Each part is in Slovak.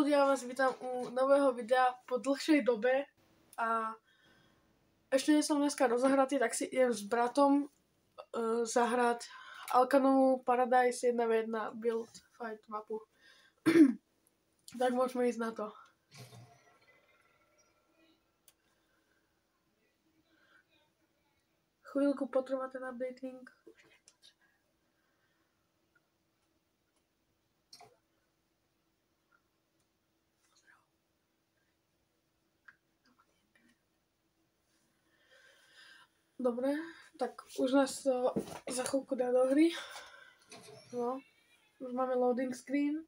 Ľudia, vás vítam u nového videa po dlhšej dobe a ešte nie som dneska rozahratý, tak si idem s bratom zahrať Alkanovú Paradise 1v1 build fight mapu. Tak môžeme ísť na to. Chvíľku potrvá ten updating. Dobre, tak už nás to za chvíľku dá do hry. No, už máme loading screen.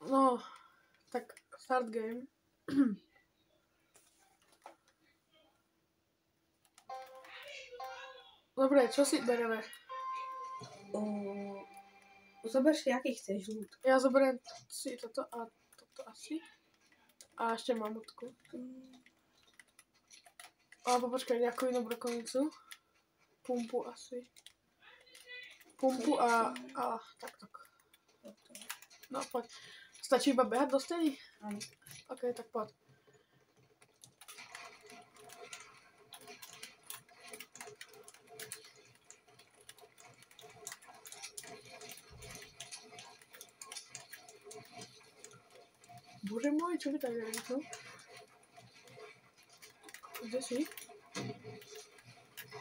No, tak start game. Dobre, čo si bereme? Zober si, aký chceš ľud. Ja zoberiem si toto a toto asi. A ešte mamutku. Alebo počkaj, nejakú inú brokovnicu. Pumpu asi. Pumpu a tak. No poď. Stačí iba behať do steny? Áno. Ok, tak poď. Bože môj, čo by tak nevidel? Kde si?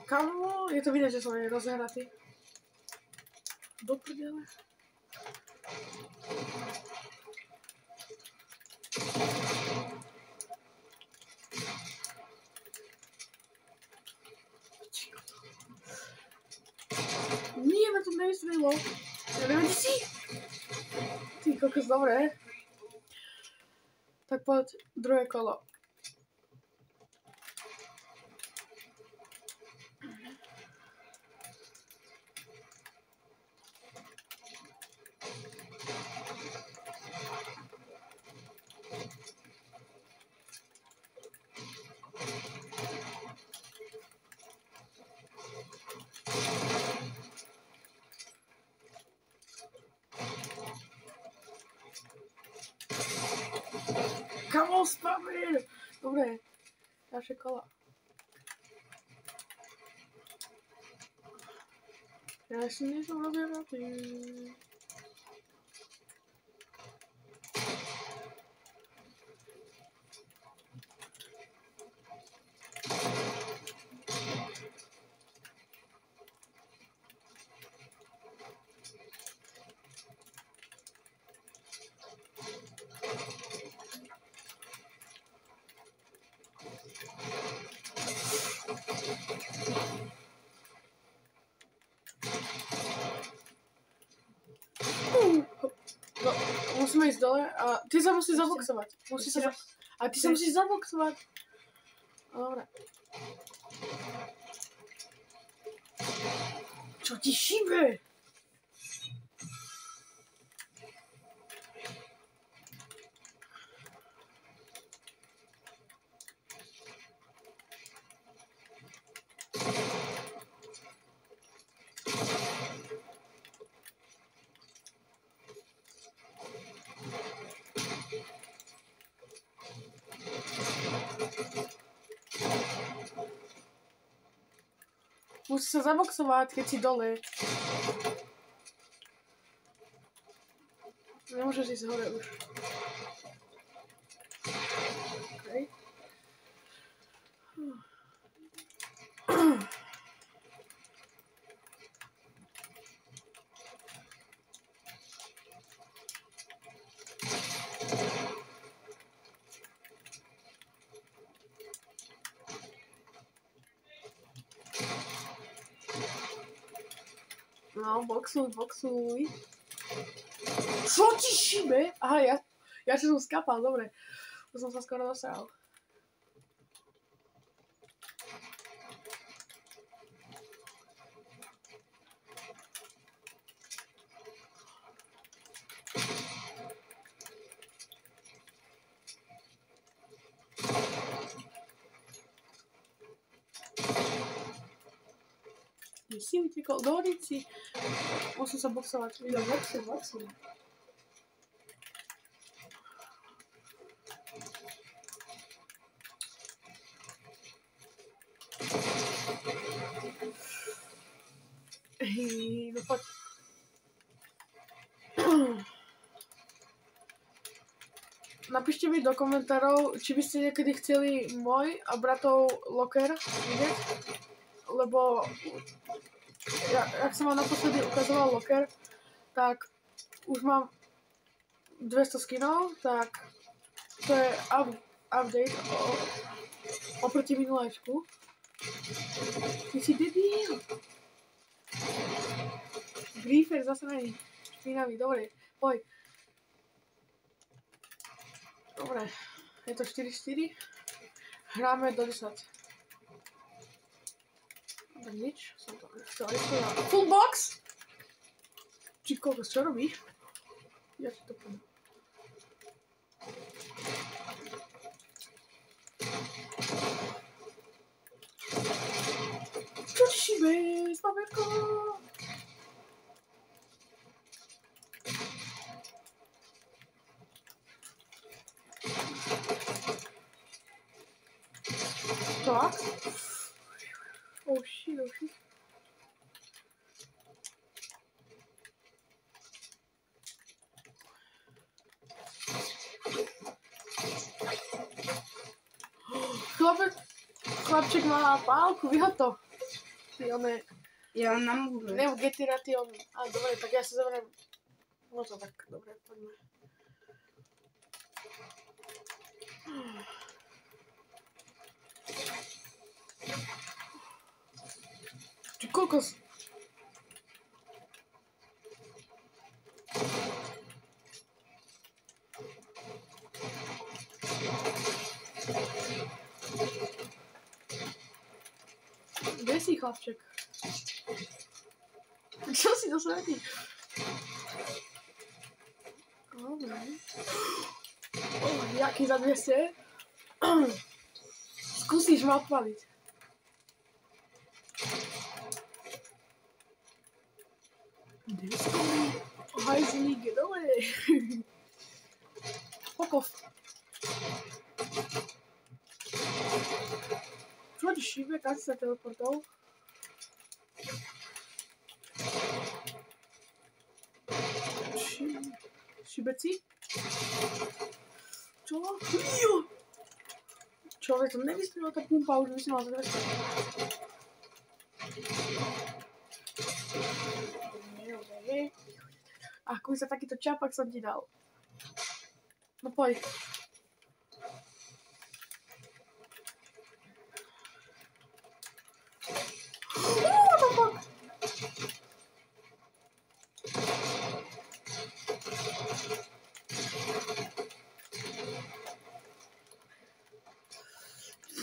Kamo, je to vidieť, že som je rozhratý. Do prdele. Nie, ma to nevystrelilo. Ja neviem, kde si? Ty kokos, dobre. Tak poď druhé kolo. Kamo, spravil! Dobre, ďalšie kola. Ja ešte nie som rozhratý. No, musíme ísť dole a ty sa musíš zaboxovať. A ty sa musíš zaboxovať. Dobre. Čo ti šíbe? Musíš sa zaboxovať, keď si dole. Nemôžeš ísť hore už. Okay. No, boxuj. Čo ti šíbe? Aha, ja som skapal, dobre. To som sa skoro dosral. si utekol do horici. Musím sa boxovať. Jo, boxuj. No poď. Napíšte mi do komentárov, či by ste niekedy chceli môj a bratov locker vidieť, lebo jak som vám naposledy ukazoval locker, tak už mám 200 skinov, tak to je update oproti minulečku. Ty si debil! Griefer zase není špinavý, dobre, poď. Dobre, je to 4-4. Hráme do 10. Dobre, nič, som to nechcel riskovať. Full box! Či koľko, čo robíš? Ja si to poviem. Čo ti šibe, spamerko? Tak. Oh shit, oh shit. Chlapček má pálku, vyhod to. Ty, on je... Ja nemôžem. Nebo getira, ty on... A dobre, tak ja si zoberiem... No to tak, dobre, poďme. Ty kokos. Kde si, chlapček? Čo si to svetí? Dobre. Jaký za 200? Skúsiš ma odpaliť. Hajzlík, dole. Pokov. Čo ti šíbe, kam si sa teleportol? Šibeci? Čo? Jo! Človek, to nevystrelila tá pumpa, už by si mal zadrezať. Ako by sa takýto čapak som ti dal. No poď. What the fuck?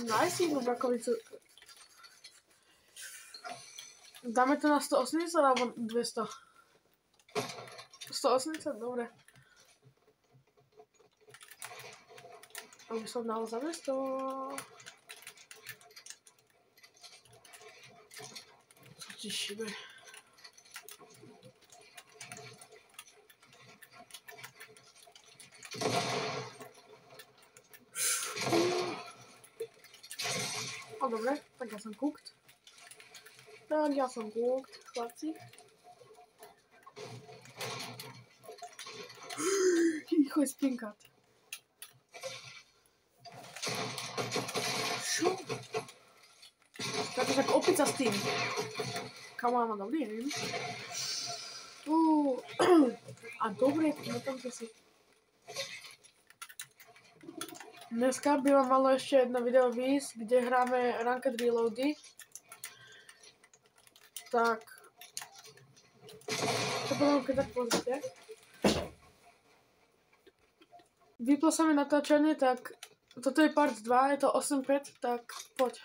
Nice, jednu brakovicu. Dáme to na 180 alebo 200? 180, dobre. Aby som dal za 200. Co ti šibe? O, dobre, tak ja som cooked. Chlapci. Chodź spinkať. Čo? Tak opica s tým. Kamo, má dobrý, neviem. A dobre, no tam si. Dneska by vám malo ešte jedno video výjsť, kde hráme Ranked Reloady. Tak. To potom keď tak pozrite. Vyplo sa mi natáčanie, tak toto je part 2, je to 8-5, tak poď.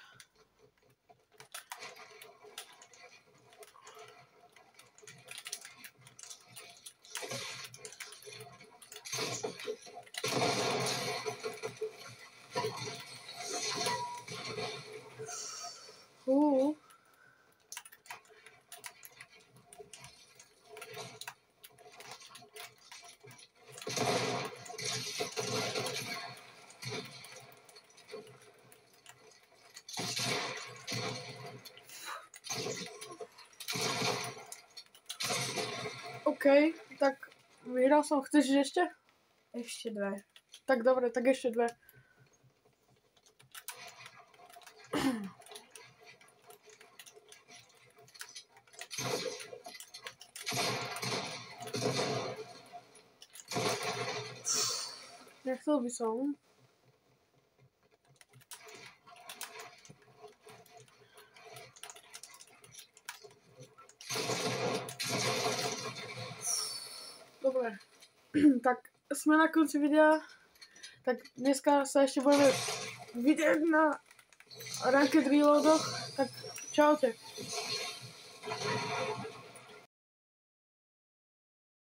OK, tak vyhral som. Chceš ešte? Ešte dve. Tak dobre, tak ešte dve. Nechcel by som. Dobre. Tak sme na konci videa. Tak dneska sa ešte budeme vidieť na Ranked Reloadoch. Tak čaute.